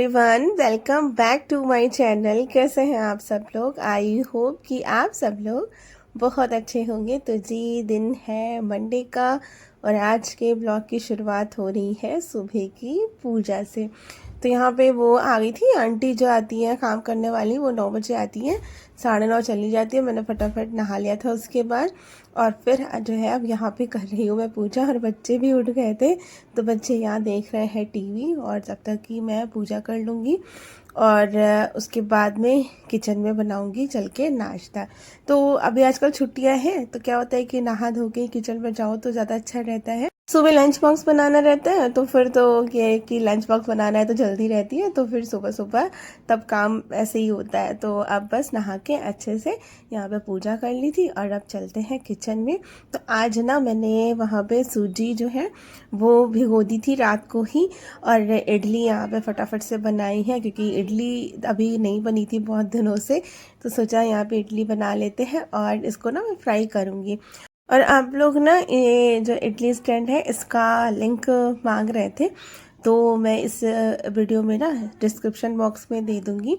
Everyone, welcome back to my channel. कैसे हैं आप सब लोग? आई होप कि आप सब लोग बहुत अच्छे होंगे। तो जी, दिन है मंडे का और आज के ब्लॉग की शुरुआत हो रही है सुबह की पूजा से। तो यहाँ पे वो आ गई थी आंटी जो आती हैं काम करने वाली, वो 9 बजे आती हैं, 9:30 चली जाती है। मैंने फटाफट नहा लिया था उसके बाद और फिर जो है अब यहाँ पे कर रही हूँ मैं पूजा। और बच्चे भी उठ गए थे तो बच्चे यहाँ देख रहे हैं टीवी, और जब तक कि मैं पूजा कर लूँगी और उसके बाद में किचन में बनाऊंगी चल के नाश्ता। तो अभी आजकल छुट्टियां हैं तो क्या होता है कि नहा धो के किचन में जाओ तो ज़्यादा अच्छा रहता है। सुबह लंच बॉक्स बनाना रहता है तो फिर तो ये है कि लंच बॉक्स बनाना है तो जल्दी रहती है, तो फिर सुबह सुबह तब काम ऐसे ही होता है। तो अब बस नहा के अच्छे से यहाँ पे पूजा कर ली थी और अब चलते हैं किचन में। तो आज ना मैंने वहाँ पे सूजी जो है वो भिगो दी थी रात को ही, और इडली यहाँ पे फटाफट से बनाई है क्योंकि इडली अभी नहीं बनी थी बहुत दिनों से। तो सोचा यहाँ पे इडली बना लेते हैं और इसको ना मैं फ्राई करूँगी। और आप लोग ना ये जो इडली स्टैंड है इसका लिंक मांग रहे थे, तो मैं इस वीडियो में ना डिस्क्रिप्शन बॉक्स में दे दूँगी।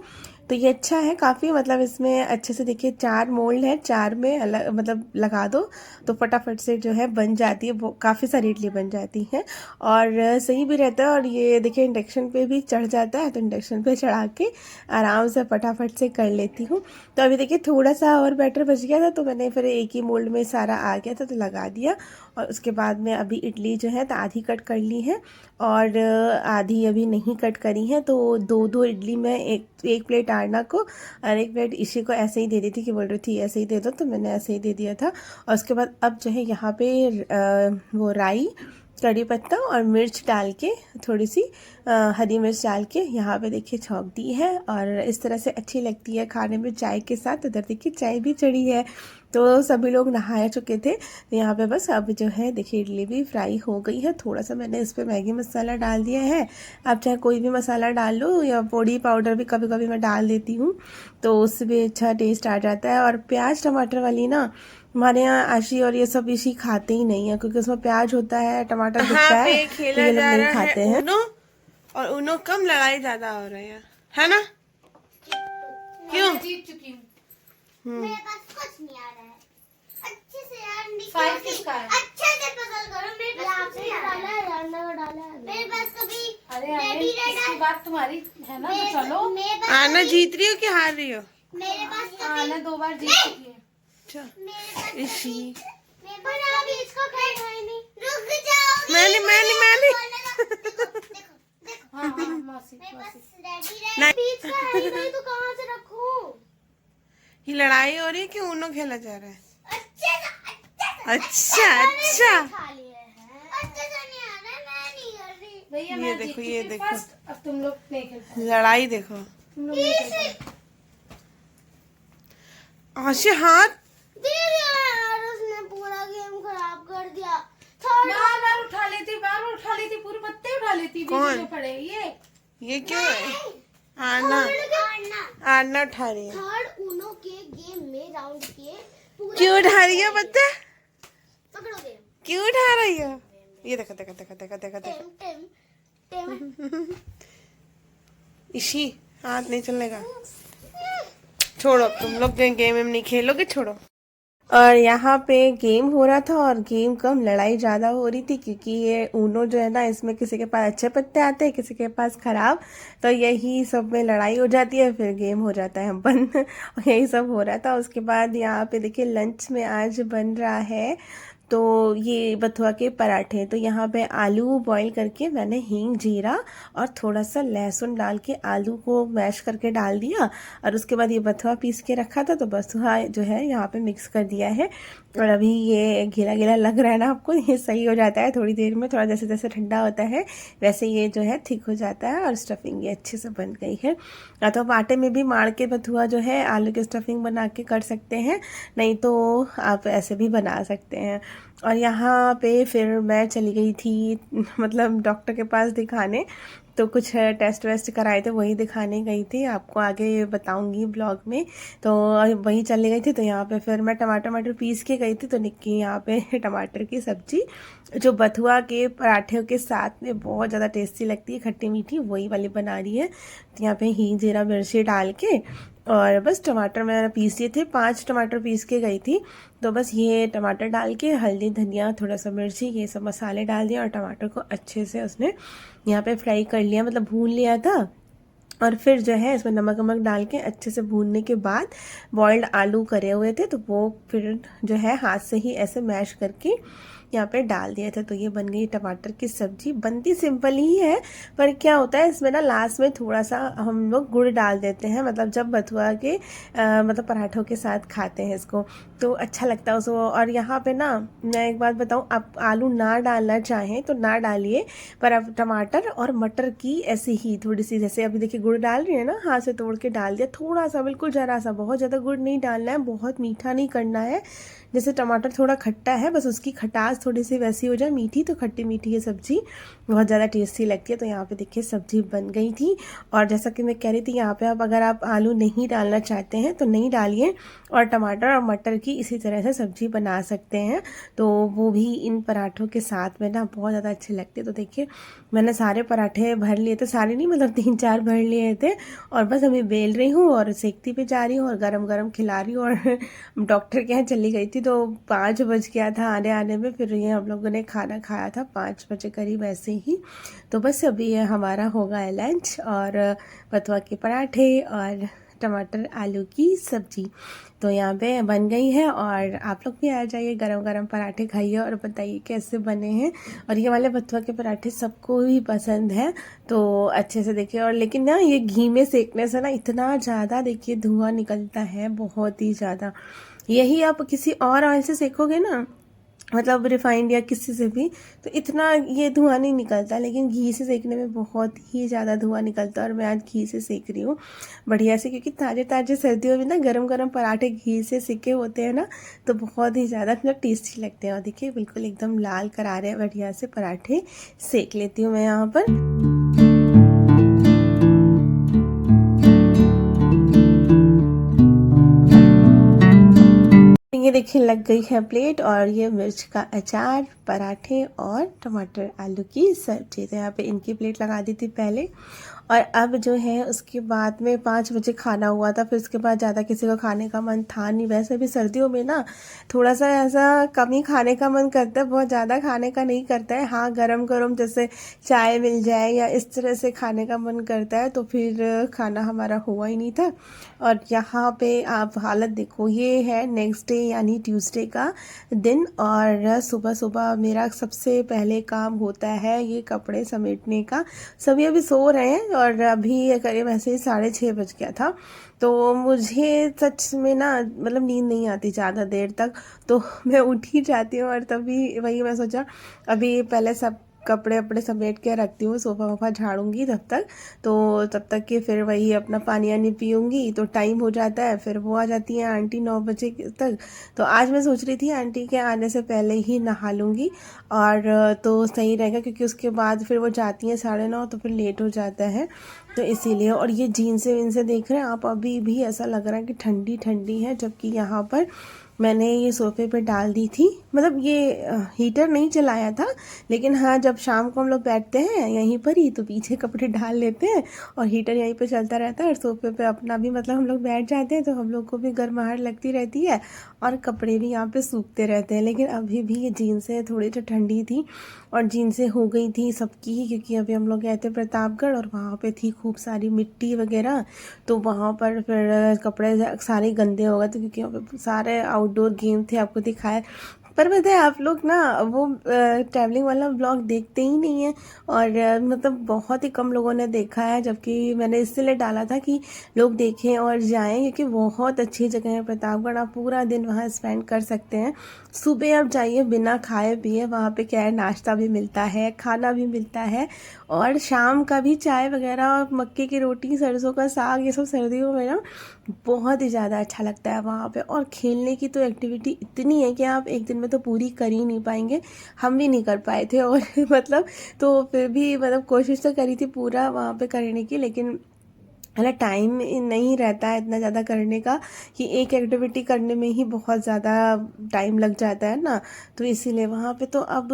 तो ये अच्छा है काफ़ी, मतलब इसमें अच्छे से देखिए 4 मोल्ड है, 4 में अलग मतलब लगा दो तो फटाफट से जो है बन जाती है, काफ़ी सारी इडली बन जाती है और सही भी रहता है। और ये देखिए इंडक्शन पे भी चढ़ जाता है, तो इंडक्शन पे चढ़ा के आराम से फटाफट से कर लेती हूँ। तो अभी देखिए थोड़ा सा और बैटर बच गया था तो मैंने फिर एक ही मोल्ड में सारा आ गया था तो लगा दिया। और उसके बाद में अभी इडली जो है तो आधी कट कर ली है और आधी अभी नहीं कट करी है। तो 2-2 इडली में एक प्लेट आरना को और एक प्लेट इसी को ऐसे ही दे दी थी कि बोल रही थी ऐसे ही दे दो, तो मैंने ऐसे ही दे दिया था। और उसके बाद अब जो है यहाँ पे वो राई, कड़ी पत्ता और मिर्च डाल के, थोड़ी सी हरी मिर्च डाल के यहाँ पे देखिए छौंक दी है और इस तरह से अच्छी लगती है खाने में चाय के साथ। उधर देखिए चाय भी चढ़ी है, तो सभी लोग नहा चुके थे। तो यहाँ पे बस अब जो है देखिए इडली भी फ्राई हो गई है। थोड़ा सा मैंने इस पर मैगी मसाला डाल दिया है, आप चाहे कोई भी मसाला डाल लो या पोड़ी पाउडर भी कभी कभी मैं डाल देती हूँ तो उससे भी अच्छा टेस्ट आ जाता है। और प्याज टमाटर वाली ना हमारे यहाँ आशी और ये सब इसी खाते ही नहीं है क्योंकि उसमें प्याज होता है, टमाटर दिखता है, तो ये लोग नहीं खाते हैं। उनो और उनो कम लड़ाई ज्यादा हो रही है ना? क्यों? जीत चुकी हूँ। मेरे पास कुछ नहीं आ रहा है अच्छे से यार। फाइव किसका है? अच्छे से पसंद करो, मेरे पास कुछ नहीं डाला है, डालना को डाला है मेरे पास कभी। अरे इसकी बात तुम्हारी है ना, तो चलो। आना जीत रही हो कि हार रही हो? मेरे पास कभी आना 2 बार जीत चुकी है। इसी पर आप इसको खाए नहीं, रुक जाओ। मैंने देखो देखो हाँ हाँ मौसी मेरे मौसी। पास रेडी बीच का है ही नहीं तो कहाँ से रखूं? ये लड़ाई हो रही है कि उनो खेला जा रहा है? अच्छे से अच्छा अच्छा खा लिए हैं। अच्छे से नहीं आ रहा है, मैं नहीं कर रही। भैया ये मैं देखो, जीत ये चुकी देखो। फर्स्ट। अब तुम लोग नहीं खेल पाओ, लड़ाई देखो। तुम लोग नहीं खेल पाओ। आशी हाथ दे दिया यार, उसने पूरा गेम खराब कर दिया। बार बार उठा लेती, पूरे पत्ते उठा लेती, कौन? बीच में पड़े ये क्यों है? आना आना उठा रही है। थर्ड उनो के गेम में राउंड के पूरा क्यों उठा रही है पता? पकड़ो गेम। क्यों उठा रही है? ये देखो देखो देखो देखो देखो देखो। टेम इसी हाथ नहीं चलने का। छोड़ो, तुम लोग गेम में नहीं खेलोगे, छोड़ो। और यहाँ पे गेम हो रहा था और गेम कम लड़ाई ज़्यादा हो रही थी क्योंकि ये ऊनो जो है ना इसमें किसी के पास अच्छे पत्ते आते हैं, किसी के पास खराब, तो यही सब में लड़ाई हो जाती है, फिर गेम हो जाता है बंद। यही सब हो रहा था। उसके बाद यहाँ पे देखिए लंच में आज बन रहा है तो ये बथुआ के पराठे। तो यहाँ पे आलू बॉईल करके मैंने हींग, जीरा और थोड़ा सा लहसुन डाल के आलू को मैश करके डाल दिया और उसके बाद ये बथुआ पीस के रखा था तो बथुआ जो है यहाँ पे मिक्स कर दिया है। और अभी ये गीला गीला लग रहा है ना आपको, ये सही हो जाता है थोड़ी देर में, थोड़ा जैसे जैसे ठंडा होता है वैसे ये जो है ठीक हो जाता है। और स्टफिंग ये अच्छे से बन गई है। या तो आप आटे में भी मार के बथुआ जो है आलू की स्टफिंग बना के कर सकते हैं, नहीं तो आप ऐसे भी बना सकते हैं। और यहाँ पे फिर मैं चली गई थी मतलब डॉक्टर के पास दिखाने, तो कुछ टेस्ट वेस्ट कराए थे, वही दिखाने गई थी, आपको आगे बताऊंगी ब्लॉग में। तो वही चले गई थी। तो यहाँ पे फिर मैं टमाटर पीस के गई थी। तो निक्की यहाँ पे टमाटर की सब्जी जो बथुआ के पराठे के साथ में बहुत ज़्यादा टेस्टी लगती है, खट्टी मीठी, वही वाली बना रही है। तो यहाँ पे हींग जीरा मिर्ची डाल के और बस टमाटर मैंने पीस लिए थे, 5 टमाटर पीस के गई थी। तो बस ये टमाटर डाल के हल्दी धनिया थोड़ा सा मिर्ची ये सब मसाले डाल दिया और टमाटर को अच्छे से उसने यहाँ पे फ्राई कर लिया, मतलब भून लिया था। और फिर जो है इसमें नमक वमक डाल के अच्छे से भूनने के बाद बॉइल्ड आलू करे हुए थे, तो वो फिर जो है हाथ से ही ऐसे मैश करके यहाँ पे डाल दिया था। तो ये बन गई टमाटर की सब्जी। बनती सिंपल ही है, पर क्या होता है इसमें ना लास्ट में थोड़ा सा हम लोग गुड़ डाल देते हैं, मतलब जब बथुआ के मतलब पराठों के साथ खाते हैं इसको तो अच्छा लगता है उसको। और यहाँ पे ना मैं एक बात बताऊँ, आप आलू ना डालना चाहें तो ना डालिए, पर आप टमाटर और मटर की ऐसे ही थोड़ी सी, जैसे अभी देखिए गुड़ डाल रही है ना, हाथ से तोड़ के डाल दिया थोड़ा सा, बिल्कुल ज़रा सा, बहुत ज़्यादा गुड़ नहीं डालना है, बहुत मीठा नहीं करना है। जैसे टमाटर थोड़ा खट्टा है, बस उसकी खटास थोड़ी सी वैसी हो जाए मीठी, तो खट्टी मीठी ये सब्ज़ी बहुत ज़्यादा टेस्टी लगती है। तो यहाँ पे देखिए सब्ज़ी बन गई थी। और जैसा कि मैं कह रही थी, यहाँ पे आप अगर आप आलू नहीं डालना चाहते हैं तो नहीं डालिए, और टमाटर और मटर की इसी तरह से सब्ज़ी बना सकते हैं। तो वो भी इन पराठों के साथ में ना बहुत ज़्यादा अच्छे लगते हैं। तो देखिए मैंने सारे पराठे भर लिए थे, सारे नहीं मतलब 3-4 भर लिए थे, और बस अभी बेल रही हूँ और सेकती पे जा रही हूँ और गरम गरम खिला रही हूँ। और डॉक्टर के यहाँ चली गई थी तो 5 बज गया था आने में, फिर ये हम लोगों ने खाना खाया था 5 बजे करीब ऐसे ही। तो बस अभी ये हमारा होगा है लंच, और बथुआ के पराठे और टमाटर आलू की सब्जी तो यहाँ पे बन गई है। और आप लोग भी आ जाइए, गरम गरम पराठे खाइए और बताइए कैसे बने हैं। और ये वाले बथुआ के पराठे सबको ही पसंद है, तो अच्छे से देखिए। और लेकिन ना ये घी में सेकने से ना इतना ज़्यादा देखिए धुआं निकलता है, बहुत ही ज़्यादा। यही आप किसी और ऑयल से सेकोगे ना, मतलब रिफाइंड या किसी से भी, तो इतना ये धुआं नहीं निकलता, लेकिन घी से सेकने में बहुत ही ज़्यादा धुआं निकलता है। और मैं आज घी से सेक रही हूँ बढ़िया से, क्योंकि ताज़े ताज़े सर्दियों में ना गरम गरम पराठे घी से सेके होते हैं ना, तो बहुत ही ज़्यादा मतलब टेस्टी लगते हैं। और देखिए बिल्कुल एकदम लाल करारे हैं, बढ़िया से पराठे सेक लेती हूँ मैं यहाँ पर। ये देखिए लग गई है प्लेट, और ये मिर्च का अचार, पराठे और टमाटर आलू की सब्जी। तो यहाँ पे इनकी प्लेट लगा दी थी पहले। और अब जो है उसके बाद में 5 बजे खाना हुआ था, फिर उसके बाद ज़्यादा किसी का खाने का मन था नहीं। वैसे भी सर्दियों में ना थोड़ा सा ऐसा कम ही खाने का मन करता है, बहुत ज़्यादा खाने का नहीं करता है। हाँ गरम गरम जैसे चाय मिल जाए या इस तरह से खाने का मन करता है, तो फिर खाना हमारा हुआ ही नहीं था। और यहाँ पे आप हालत देखो, ये है नेक्स्ट डे यानी ट्यूसडे का दिन, और सुबह सुबह मेरा सबसे पहले काम होता है ये कपड़े समेटने का। सभी अभी सो रहे हैं और अभी करीब ऐसे ही 6:30 बज गया था। तो मुझे सच में ना मतलब नींद नहीं आती ज़्यादा देर तक, तो मैं उठ ही जाती हूँ। और तभी वही मैं सोचा अभी पहले सब कपड़े वपड़े समेट के रखती हूँ, सोफ़ा वोफ़ा झाड़ूंगी तब तक कि फिर वही अपना पानी वानी पीऊँगी, तो टाइम हो जाता है। फिर वो आ जाती है आंटी 9 बजे तक। तो आज मैं सोच रही थी आंटी के आने से पहले ही नहा लूँगी, और तो सही रहेगा, क्योंकि उसके बाद फिर वो जाती हैं 9:30, तो फिर लेट हो जाता है, तो इसीलिए। और ये जीन्सें विनसे देख रहे हैं आप, अभी भी ऐसा लग रहा है कि ठंडी ठंडी है, जबकि यहाँ पर मैंने ये सोफ़े पे डाल दी थी। मतलब ये हीटर नहीं चलाया था, लेकिन हाँ जब शाम को हम लोग बैठते हैं यहीं पर ही, तो पीछे कपड़े डाल लेते हैं और हीटर यहीं पे चलता रहता है, और सोफ़े पे अपना भी मतलब हम लोग बैठ जाते हैं, तो हम लोग को भी गर्माहट लगती रहती है और कपड़े भी यहाँ पे सूखते रहते हैं। लेकिन अभी भी ये जीन्सें थोड़ी तो ठंडी थी, और जीन्सें हो गई थी सबकी ही, क्योंकि अभी हम लोग गए थे प्रतापगढ़ और वहाँ पे थी खूब सारी मिट्टी वगैरह, तो वहाँ पर फिर कपड़े सारे गंदे हो गए थे, क्योंकि वहाँ पे सारे आउटडोर गेम थे, आपको दिखाया। पर पता है आप लोग ना वो ट्रैवलिंग वाला ब्लॉग देखते ही नहीं है, और मतलब बहुत ही कम लोगों ने देखा है, जबकि मैंने इसलिए डाला था कि लोग देखें और जाएं, क्योंकि बहुत अच्छी जगह है प्रतापगढ़, आप पूरा दिन वहाँ स्पेंड कर सकते हैं। सुबह आप जाइए बिना खाए पिए, वहाँ पे क्या है नाश्ता भी मिलता है, खाना भी मिलता है, और शाम का भी चाय वगैरह और मक्के की रोटी, सरसों का साग, ये सब सर्दियों में ना बहुत ही ज़्यादा अच्छा लगता है वहाँ पे। और खेलने की तो एक्टिविटी इतनी है कि आप एक दिन में तो पूरी कर ही नहीं पाएंगे, हम भी नहीं कर पाए थे। और मतलब तो फिर भी मतलब कोशिश तो करी थी पूरा वहाँ पे करने की, लेकिन है ना टाइम नहीं रहता है इतना ज़्यादा करने का कि एक एक्टिविटी करने में ही बहुत ज़्यादा टाइम लग जाता है ना। तो इसीलिए वहाँ पे तो अब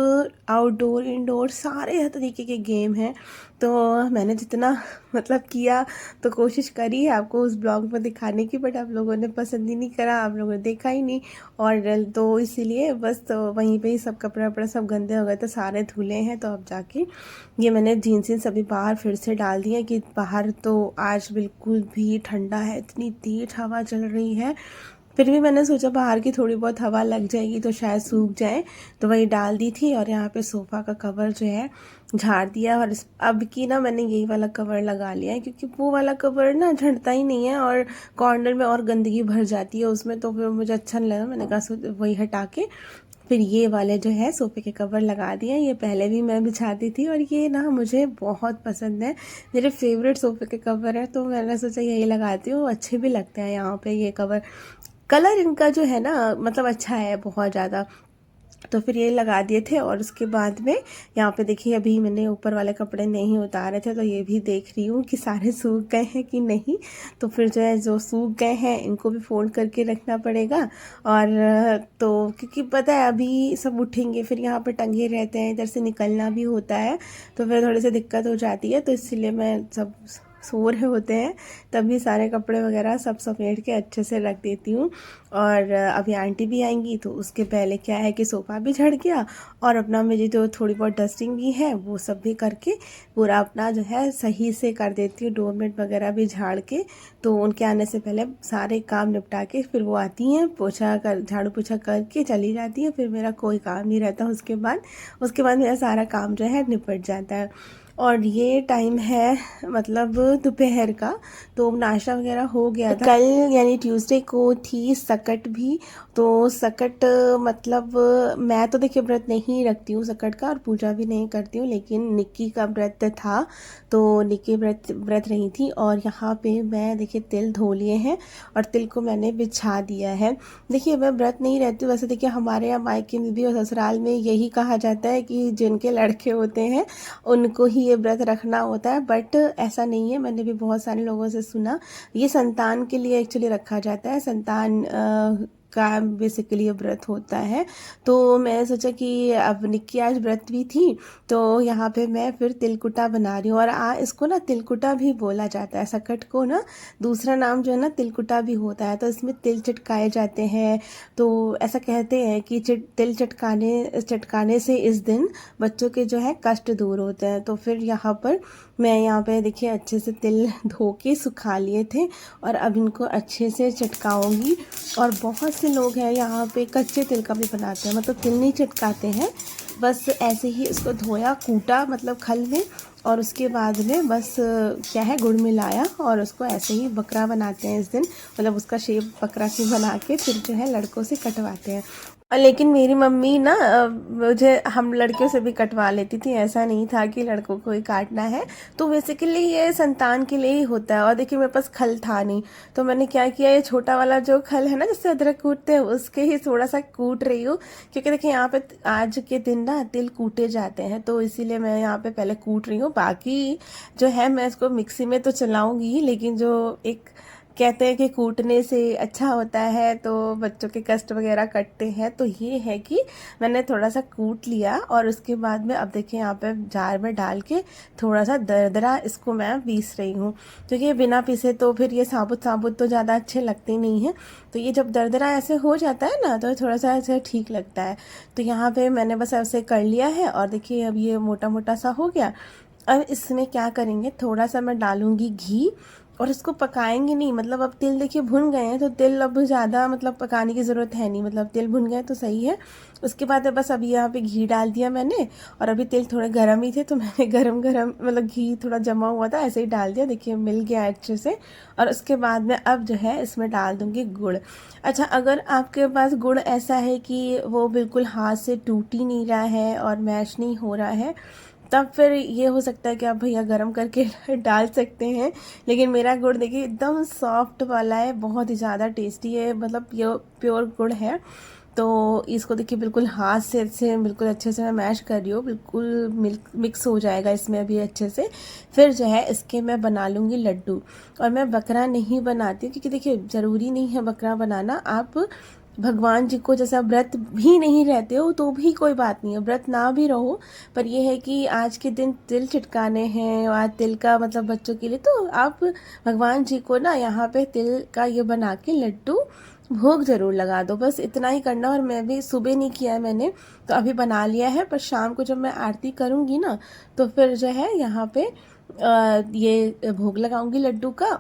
आउटडोर इंडोर सारे तरीके के गेम हैं। तो मैंने जितना मतलब किया तो कोशिश करी है आपको उस ब्लॉग में दिखाने की, बट आप लोगों ने पसंद ही नहीं करा, आप लोगों ने देखा ही नहीं। और तो इसीलिए बस तो वहीं पे ही सब कपड़े वपड़े सब गंदे हो गए तो सारे धुले हैं। तो अब जाके ये मैंने जीन्स अभी बाहर फिर से डाल दिए कि बाहर तो आज बिल्कुल भी ठंडा है, इतनी तेज हवा चल रही है। फिर भी मैंने सोचा बाहर की थोड़ी बहुत हवा लग जाएगी तो शायद सूख जाए, तो वही डाल दी थी। और यहाँ पे सोफ़ा का कवर जो है झाड़ दिया, और अब की ना मैंने यही वाला कवर लगा लिया है, क्योंकि वो वाला कवर ना झड़ता ही नहीं है और कॉर्नर में और गंदगी भर जाती है उसमें, तो फिर मुझे अच्छा नहीं लगा। मैंने कहा वही हटा के फिर ये वाले जो है सोफ़े के कवर लगा दिए। ये पहले भी मैं बिछाती थी और ये ना मुझे बहुत पसंद है, मेरे फेवरेट सोफ़े के कवर है, तो मैंने सोचा यही लगाती हूँ, अच्छे भी लगते हैं यहाँ पे ये कवर। कलर इनका जो है ना मतलब अच्छा है बहुत ज़्यादा, तो फिर ये लगा दिए थे। और उसके बाद में यहाँ पे देखिए अभी मैंने ऊपर वाले कपड़े नहीं उतारे थे, तो ये भी देख रही हूँ कि सारे सूख गए हैं कि नहीं। तो फिर जो है जो सूख गए हैं इनको भी फोल्ड करके रखना पड़ेगा। और तो क्योंकि पता है अभी सब उठेंगे फिर यहाँ पे टंगे रहते हैं, इधर से निकलना भी होता है, तो फिर थोड़ी सी दिक्कत हो जाती है। तो इसलिए मैं सब सो रहे होते हैं तभी सारे कपड़े वगैरह सब समेट के अच्छे से रख देती हूँ। और अभी आंटी भी आएंगी तो उसके पहले क्या है कि सोफ़ा भी झड़ गया, और अपना मेरी जो थोड़ी बहुत डस्टिंग भी है वो सब भी करके पूरा अपना जो है सही से कर देती हूँ, डोरमेट वगैरह भी झाड़ के। तो उनके आने से पहले सारे काम निपटा के फिर वो आती हैं, पोछा कर झाड़ू पोछा करके चली जाती है, फिर मेरा कोई काम नहीं रहता उसके बाद मेरा सारा काम जो है निपट जाता है। और ये टाइम है मतलब दोपहर का, तो नाश्ता वगैरह हो गया था। कल यानी ट्यूसडे को थी सकट भी, तो सकट मतलब मैं तो देखिए व्रत नहीं रखती हूँ सकट का और पूजा भी नहीं करती हूँ, लेकिन निक्की का व्रत था तो निक्की व्रत रही थी। और यहाँ पे मैं देखिए तिल धो लिए हैं और तिल को मैंने बिछा दिया है। देखिए मैं व्रत नहीं रहती हूँ, वैसे देखिए हमारे यहाँ मायके में भी और ससुराल में यही कहा जाता है कि जिनके लड़के होते हैं उनको ही ये व्रत रखना होता है, बट ऐसा नहीं है। मैंने भी बहुत सारे लोगों से सुना ये संतान के लिए एक्चुअली रखा जाता है, संतान का बेसिकली ये व्रत होता है। तो मैं सोचा कि अब निक्की आज व्रत भी थी तो यहाँ पे मैं फिर तिलकुटा बना रही हूँ। और इसको ना तिलकुटा भी बोला जाता है, सकट को ना दूसरा नाम जो है ना तिलकुटा भी होता है। तो इसमें तिल चटकाए जाते हैं, तो ऐसा कहते हैं कि तिल चटकाने से इस दिन बच्चों के जो है कष्ट दूर होते हैं। तो फिर यहाँ पे देखिए अच्छे से तिल धो के सुखा लिए थे और अब इनको अच्छे से चटकाऊंगी। और बहुत से लोग हैं यहाँ पे कच्चे तिल का भी बनाते हैं, मतलब तिल नहीं चटकाते हैं, बस ऐसे ही इसको धोया कूटा मतलब खल में, और उसके बाद में बस क्या है गुड़ मिलाया और उसको ऐसे ही बकरा बनाते हैं इस दिन, मतलब उसका शेप बकरा की बना के फिर जो है लड़कों से कटवाते हैं। लेकिन मेरी मम्मी ना मुझे हम लड़कियों से भी कटवा लेती थी, ऐसा नहीं था कि लड़कों को ही काटना है। तो बेसिकली ये संतान के लिए ही होता है। और देखिए मेरे पास खल था नहीं, तो मैंने क्या किया, ये छोटा वाला जो खल है ना जिससे अदरक कूटते हैं उसके ही थोड़ा सा कूट रही हूँ, क्योंकि देखिए यहाँ पे आज के दिन ना तिल कूटे जाते हैं, तो इसीलिए मैं यहाँ पे पहले कूट रही हूँ। बाकी जो है मैं इसको मिक्सी में तो चलाऊंगी, लेकिन जो एक कहते हैं कि कूटने से अच्छा होता है तो बच्चों के कष्ट वगैरह कटते हैं, तो ये है कि मैंने थोड़ा सा कूट लिया और उसके बाद में अब देखिए यहाँ पे जार में डाल के थोड़ा सा दरदरा इसको मैं पीस रही हूँ, क्योंकि ये बिना पीसे तो फिर ये साबुत तो ज़्यादा अच्छे लगते नहीं हैं। तो ये जब दरदरा ऐसे हो जाता है ना तो थोड़ा सा ऐसे ठीक लगता है। तो यहाँ पे मैंने बस ऐसे कर लिया है और देखिए अब ये मोटा मोटा सा हो गया। अब इसमें क्या करेंगे, थोड़ा सा मैं डालूंगी घी और इसको पकाएंगे नहीं, मतलब अब तिल देखिए भुन गए हैं तो तिल अब ज़्यादा मतलब पकाने की ज़रूरत है नहीं, मतलब तिल भुन गए तो सही है। उसके बाद बस अभी यहाँ पे घी डाल दिया मैंने, और अभी तिल थोड़े गर्म ही थे तो मैंने गरम मतलब घी थोड़ा जमा हुआ था ऐसे ही डाल दिया, देखिए मिल गया अच्छे से। और उसके बाद में अब जो है इसमें डाल दूँगी गुड़। अच्छा, अगर आपके पास गुड़ ऐसा है कि वो बिल्कुल हाथ से टूट ही नहीं रहा है और मैश नहीं हो रहा है, तब फिर ये हो सकता है कि आप भैया गरम करके डाल सकते हैं। लेकिन मेरा गुड़ देखिए एकदम सॉफ्ट वाला है, बहुत ही ज़्यादा टेस्टी है, मतलब प्योर गुड़ है। तो इसको देखिए बिल्कुल हाथ से बिल्कुल अच्छे से मैं मैश कर रही हूँ, बिल्कुल मिक्स हो जाएगा इसमें अभी अच्छे से। फिर जो है इसके मैं बना लूँगी लड्डू। और मैं बकरा नहीं बनाती हूँ क्योंकि देखिए ज़रूरी नहीं है बकरा बनाना। आप भगवान जी को जैसा व्रत भी नहीं रहते हो तो भी कोई बात नहीं है, व्रत ना भी रहो, पर यह है कि आज के दिन तिल चिटकाने हैं और आज तिल का मतलब बच्चों के लिए, तो आप भगवान जी को ना यहाँ पे तिल का ये बना के लड्डू भोग ज़रूर लगा दो, बस इतना ही करना। और मैं भी सुबह नहीं किया है मैंने, तो अभी बना लिया है, पर शाम को जब मैं आरती करूँगी ना तो फिर जो है यहाँ पे ये भोग लगाऊंगी लड्डू का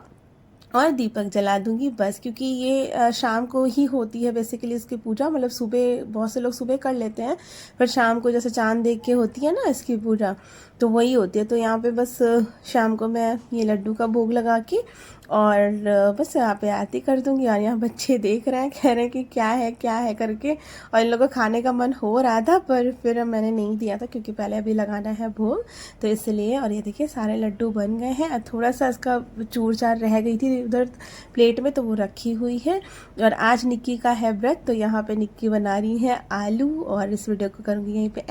और दीपक जला दूंगी बस। क्योंकि ये शाम को ही होती है बेसिकली इसकी पूजा, मतलब सुबह बहुत से लोग सुबह कर लेते हैं, पर शाम को जैसे चांद देख के होती है ना इसकी पूजा, तो वही होती है। तो यहाँ पे बस शाम को मैं ये लड्डू का भोग लगा के और बस यहाँ पे आरती कर दूंगी। और यहाँ बच्चे देख रहे हैं, कह रहे हैं कि क्या है करके, और इन लोगों को खाने का मन हो रहा था पर फिर मैंने नहीं दिया था क्योंकि पहले अभी लगाना है भोग, तो इसलिए। और ये देखिए सारे लड्डू बन गए हैं, थोड़ा सा इसका चूर चार रह गई थी उधर प्लेट में, तो वो रखी हुई है। और आज निक्की का है व्रत, तो यहाँ पे निक्की बना रही है आलू, और इस वीडियो को करूँगी यहीं पे।